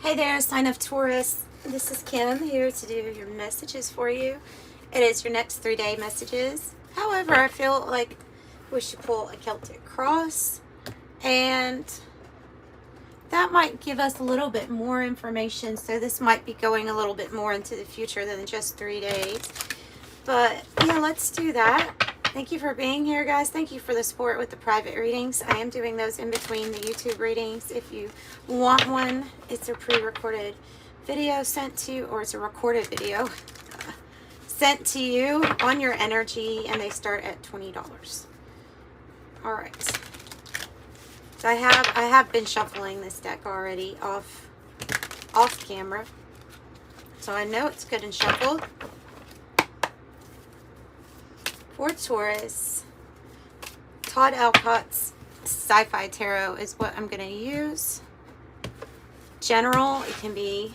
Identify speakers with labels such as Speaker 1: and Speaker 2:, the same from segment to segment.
Speaker 1: Hey there, sign of Taurus. This is Kim here to do your messages for you. It is your next 3-day messages. However, I feel like we should pull a Celtic cross, and that might give us a little bit more information. So this might be going a little bit more into the future than just 3 days. But yeah, let's do that. Thank you for being here, guys. Thank you for the support with the private readings. I am doing those in between the YouTube readings. If you want one, it's a pre-recorded video sent to you, or it's a recorded video sent to you on your energy, and they start at $20. All right. So I have been shuffling this deck already off camera, so I know it's good and shuffled. For Taurus, Todd Alcott's Sci-Fi Tarot is what I'm going to use. General, it can be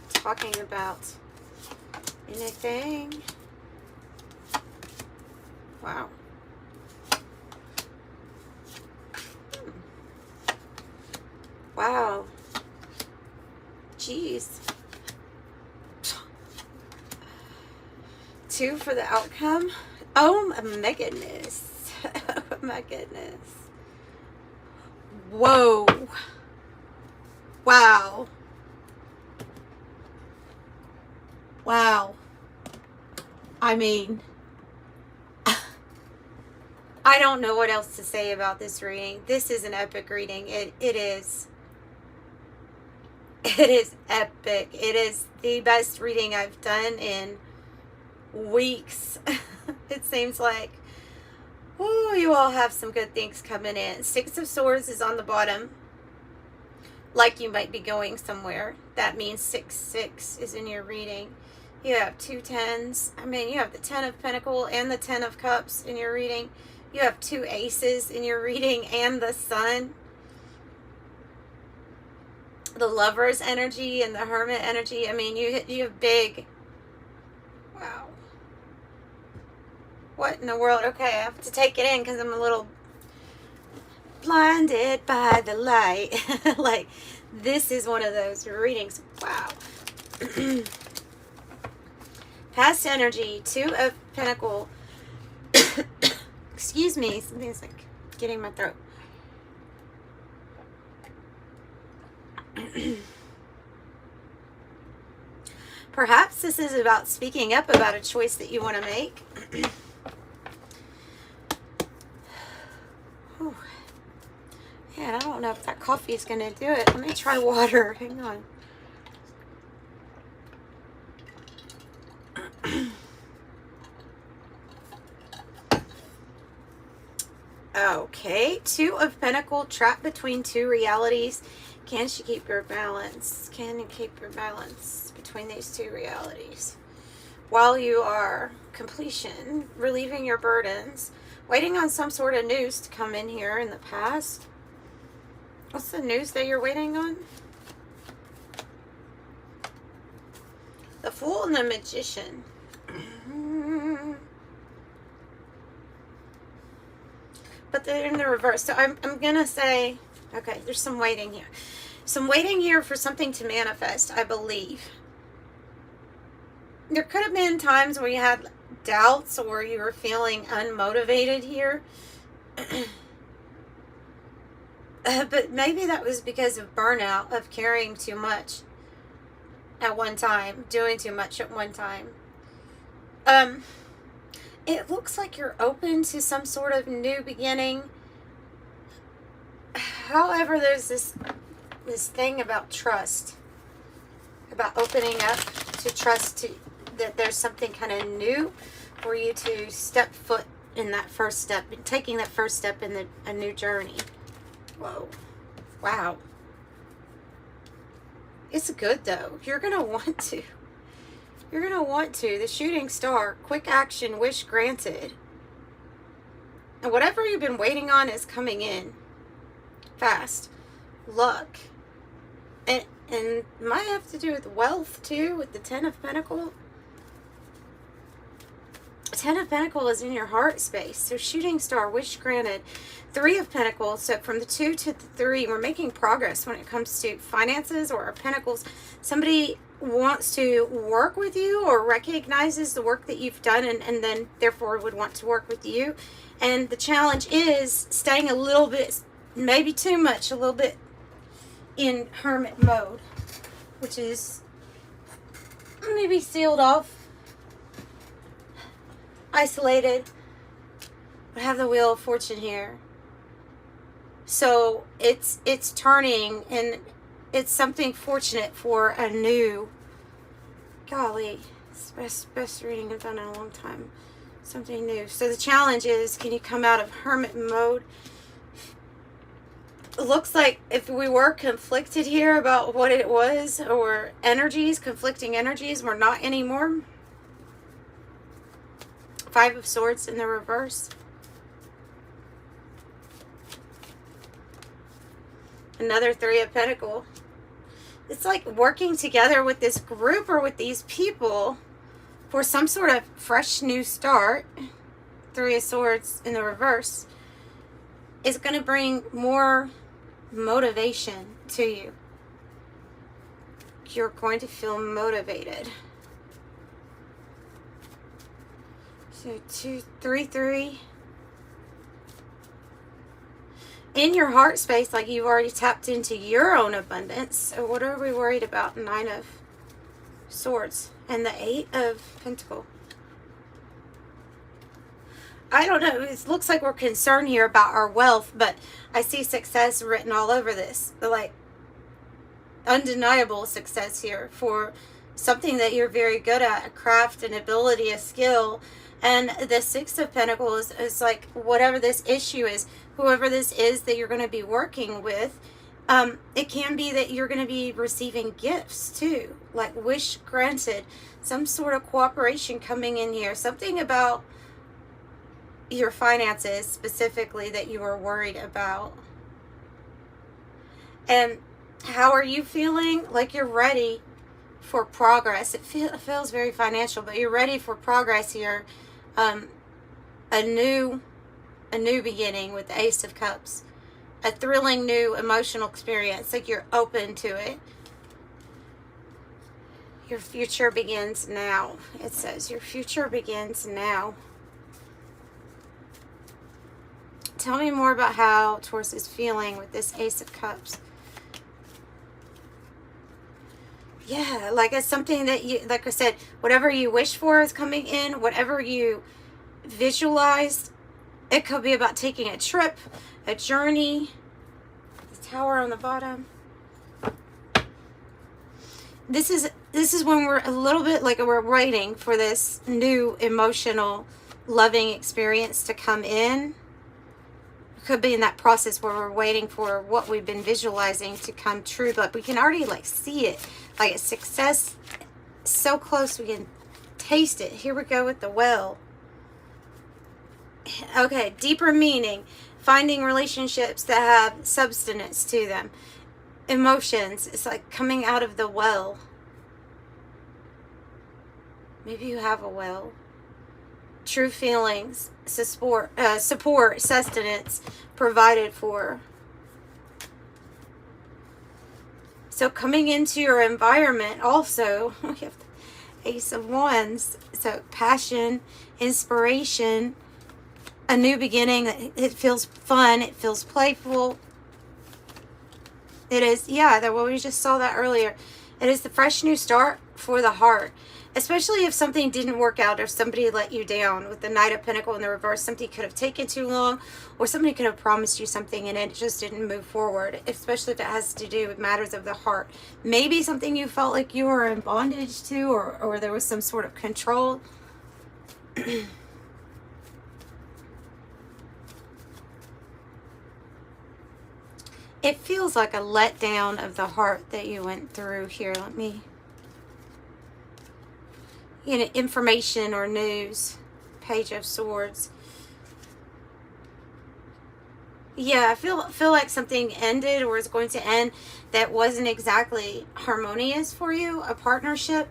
Speaker 1: talking about anything. Wow. Wow. Jeez. 2 for the outcome. Oh my goodness. Oh my goodness. Whoa. Wow. Wow. I mean, I don't know what else to say about this reading. This is an epic reading. It is. It is epic. It is the best reading I've done in weeks. It seems like, oh, you all have some good things coming in. 6 of Swords is on the bottom, like you might be going somewhere. That means 6 is in your reading. You have 2 10s. I mean, you have the 10 of Pentacles and the 10 of Cups in your reading. You have 2 aces in your reading and the Sun. The Lover's energy and the Hermit energy. I mean, you have big. Wow. What in the world? Okay, I have to take it in because I'm a little blinded by the light. Like, this is one of those readings. Wow. Past energy, 2 of Pentacles. Excuse me, something's like getting my throat. Perhaps this is about speaking up about a choice that you want to make. Man, I don't know if that coffee is going to do it. Let me try water. Hang on. Okay. 2 of Pentacles, trapped between 2 realities. Can she keep your balance? Can you keep your balance between these 2 realities? While you are completion, relieving your burdens, waiting on some sort of news to come in here in the past. What's the news that you're waiting on? The Fool and the Magician. But they're in the reverse. So I'm going to say, okay, there's some waiting here. Some waiting here for something to manifest, I believe. There could have been times where you had doubts or you were feeling unmotivated here. But maybe that was because of burnout, of carrying too much at one time, doing too much at one time. It looks like you're open to some sort of new beginning. However, there's this thing about trust, about opening up to trust that there's something kind of new for you to step foot in that first step, taking that first step in a new journey. Whoa. Wow. It's good, though. You're going to want to. You're going to want to. The Shooting Star. Quick action. Wish granted. And whatever you've been waiting on is coming in. Fast. Luck. And might have to do with wealth, too. With the 10 of Pentacles. Ten of Pentacles is in your heart space. So shooting star, wish granted. Three of Pentacles. So from the 2 to the 3, we're making progress when it comes to finances or Pentacles. Somebody wants to work with you or recognizes the work that you've done and then therefore would want to work with you. And the challenge is staying a little bit, maybe too much, a little bit in hermit mode, which is maybe sealed off, isolated. I have the Wheel of Fortune here. So it's turning, and it's something fortunate for a new, golly, it's best reading I've done in a long time. Something new. So the challenge is, can you come out of hermit mode? It looks like if we were conflicted here about what it was, or energies, conflicting energies, we're not anymore. Five of Swords in the reverse. Another Three of Pentacles. It's like working together with this group or with these people for some sort of fresh new start. Three of Swords in the reverse is going to bring more motivation to you. You're going to feel motivated. So 2, 3, 3. In your heart space, like you've already tapped into your own abundance. So what are we worried about? 9 of Swords and the 8 of Pentacles. I don't know. It looks like we're concerned here about our wealth, but I see success written all over this. Like undeniable success here for something that you're very good at, a craft, an ability, a skill. And the 6 of Pentacles is like whatever this issue is, whoever this is that you're going to be working with, it can be that you're going to be receiving gifts too, like wish granted, some sort of cooperation coming in here, something about your finances specifically that you are worried about. And how are you feeling? Like you're ready for progress. It feels very financial, but you're ready for progress here. A new beginning with the Ace of Cups. A thrilling new emotional experience. Like you're open to it. Your future begins now. It says your future begins now. Tell me more about how Taurus is feeling with this Ace of Cups. Yeah, like it's something that you, like I said, whatever you wish for is coming in. Whatever you visualized. It could be about taking a trip, a journey. The Tower on the bottom. This is when we're a little bit like we're waiting for this new emotional, loving experience to come in. It could be in that process where we're waiting for what we've been visualizing to come true, but we can already like see it, like a success so close we can taste it. Here we go with the Well. Okay, deeper meaning, finding relationships that have substance to them. Emotions, it's like coming out of the well. Maybe you have a well. True feelings, support, sustenance provided for. So coming into your environment also, we have the Ace of Wands. So passion, inspiration, a new beginning. It feels fun. It feels playful. It is, yeah, well, we just saw that earlier. It is the fresh new start for the heart. Especially if something didn't work out or somebody let you down with the Knight of Pentacles in the reverse. Something could have taken too long, or somebody could have promised you something and it just didn't move forward. Especially if it has to do with matters of the heart. Maybe something you felt like you were in bondage to, or there was some sort of control. It feels like a letdown of the heart that you went through here. Let me... information or news. Page of Swords. Yeah, I feel like something ended or is going to end that wasn't exactly harmonious for you. A partnership.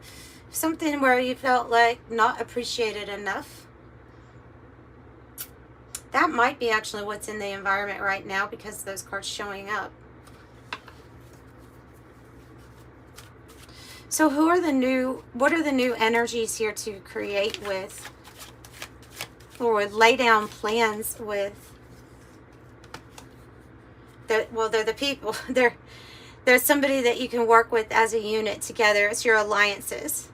Speaker 1: Something where you felt like not appreciated enough. That might be actually what's in the environment right now because of those cards showing up. So what are the new energies here to create with, or lay down plans with? They're the people. There's somebody that you can work with as a unit together. It's your alliances,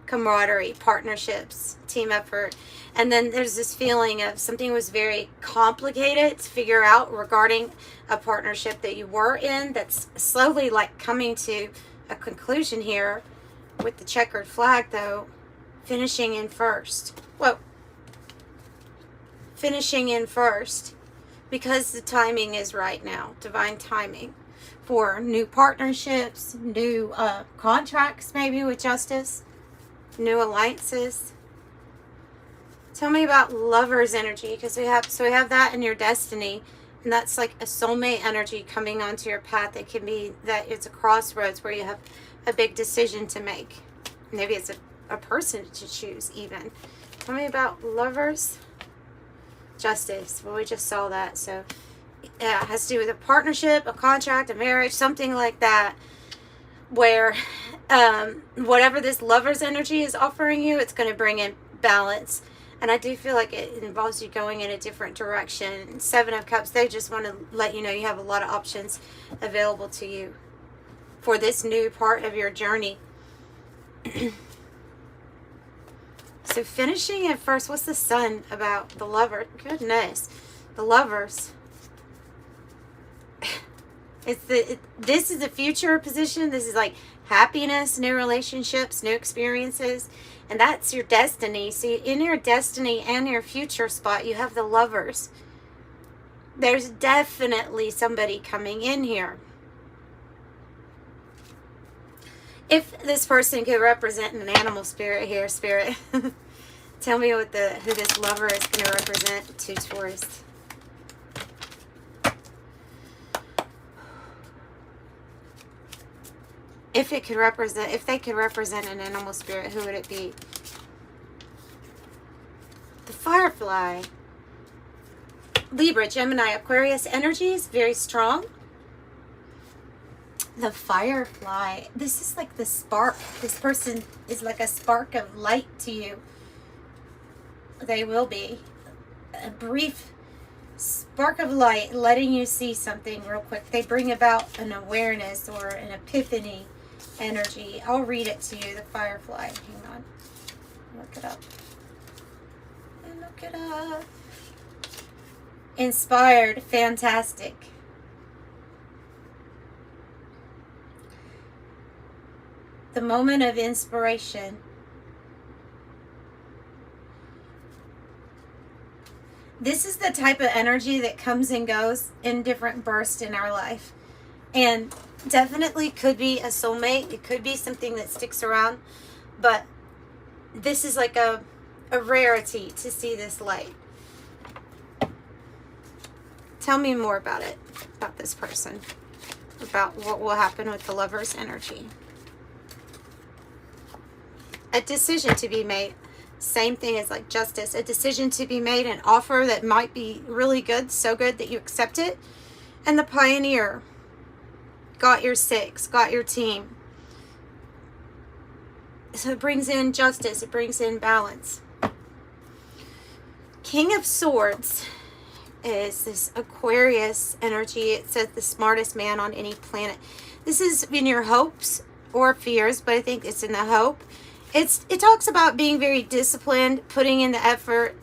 Speaker 1: camaraderie, partnerships, team effort. And then there's this feeling of something was very complicated to figure out regarding a partnership that you were in that's slowly like coming to a conclusion here with the checkered flag, though, finishing in first. Whoa. Finishing in first because the timing is right now. Divine timing for new partnerships, new contracts, maybe with justice, new alliances. Tell me about lover's energy, because we have that in your destiny, and that's like a soulmate energy coming onto your path. It can be that it's a crossroads where you have a big decision to make. Maybe it's a person to choose even. Tell me about lovers. Justice. Well, we just saw that. So it has to do with a partnership, a contract, a marriage, something like that, where whatever this lover's energy is offering you, it's going to bring in balance. And I do feel like it involves you going in a different direction. Seven of Cups, they just want to let you know you have a lot of options available to you for this new part of your journey. So finishing at first, what's the Sun about? The Lover. Goodness. The Lovers. This is the future position. This is like happiness, new relationships, new experiences. And that's your destiny. See, in your destiny and your future spot, you have the Lovers. There's definitely somebody coming in here. If this person could represent an animal spirit here, Spirit, tell me what who this lover is going to represent to Taurus. If they could represent an animal spirit, who would it be? The Firefly. Libra, Gemini, Aquarius energies, very strong. The Firefly. This is like the spark. This person is like a spark of light to you. They will be. A brief spark of light letting you see something real quick. They bring about an awareness or an epiphany energy. I'll read it to you. The Firefly. Hang on. Look it up. Look it up. Inspired. Fantastic. The moment of inspiration. This is the type of energy that comes and goes in different bursts in our life. And definitely could be a soulmate. It could be something that sticks around. But this is like a rarity to see this light. Tell me more about it, about this person, about what will happen with the Lover's energy. A decision to be made. Same thing as like justice. A decision to be made, an offer that might be really good, so good that you accept it. And the Pioneer. Got your six, got your team. So it brings in justice, it brings in balance. King of Swords is this Aquarius energy. It says the smartest man on any planet. This is in your hopes or fears, but I think it's in the hope. It talks about being very disciplined, putting in the effort,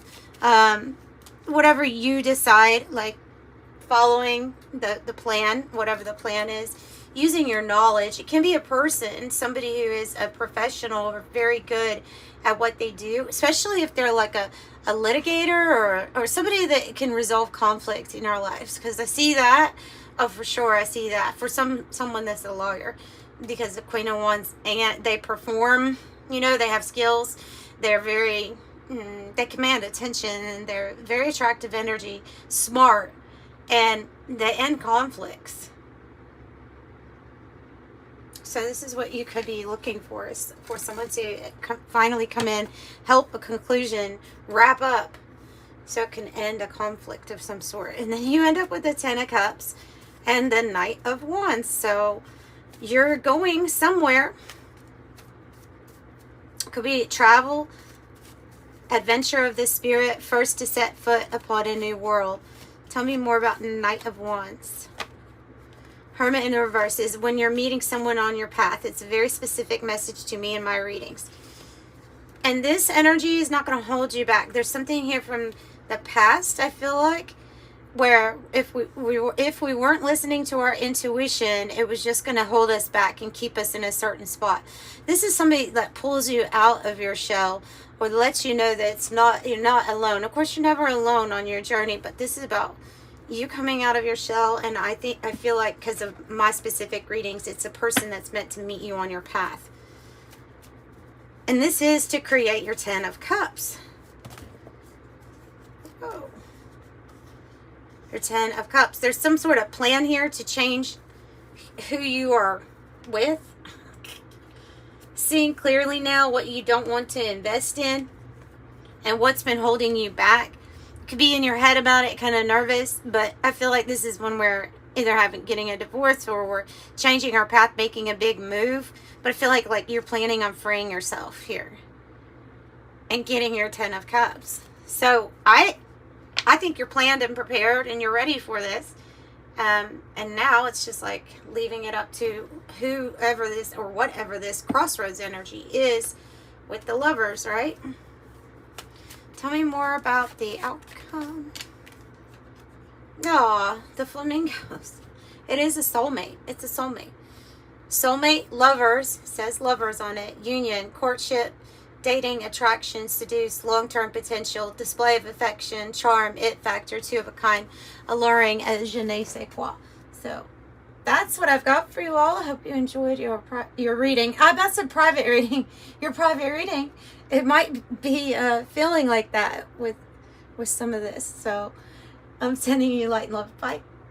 Speaker 1: whatever you decide, like following the plan, whatever the plan is, using your knowledge. It can be a person, somebody who is a professional or very good at what they do, especially if they're like a litigator or somebody that can resolve conflict in our lives. Because I see that, oh, for sure, I see that for someone that's a lawyer, because the Queen of Wands, and they perform. You know, they have skills. They're very, they command attention, and they're very attractive energy, smart, and they end conflicts. So this is what you could be looking for, is for someone to finally come in, help a conclusion, wrap up So it can end a conflict of some sort. And then you end up with the Ten of Cups and the Knight of Wands. So you're going somewhere. Could be travel, adventure of the spirit, first to set foot upon a new world. Tell me more about Knight of Wands. Hermit in reverse is when you're meeting someone on your path. It's a very specific message to me in my readings. And this energy is not going to hold you back. There's something here from the past, I feel like, where if we weren't listening to our intuition, it was just going to hold us back and keep us in a certain spot. This is somebody that pulls you out of your shell, or lets you know that you're not alone. Of course, you're never alone on your journey, but this is about you coming out of your shell. And I feel like, because of my specific readings, it's a person that's meant to meet you on your path. And this is to create your Ten of Cups. Oh. Your Ten of Cups. There's some sort of plan here to change who you are with. Seeing clearly now what you don't want to invest in and what's been holding you back. Could be in your head about it, kind of nervous, but I feel like this is when we're either getting a divorce or we're changing our path, making a big move. But I feel like you're planning on freeing yourself here and getting your Ten of Cups. So I think you're planned and prepared and you're ready for this. And now it's just like leaving it up to whoever this or whatever this crossroads energy is with the Lovers, right? Tell me more about the outcome. Aw, the flamingos. It is a soulmate. It's a soulmate. Soulmate, lovers, says lovers on it. Union, courtship, dating, attraction, seduce, long-term potential, display of affection, charm, it factor, two of a kind, alluring, as je ne sais quoi. So that's what I've got for you all. I hope you enjoyed your reading. I said private reading. Your private reading. It might be feeling like that with some of this. So I'm sending you light and love. Bye.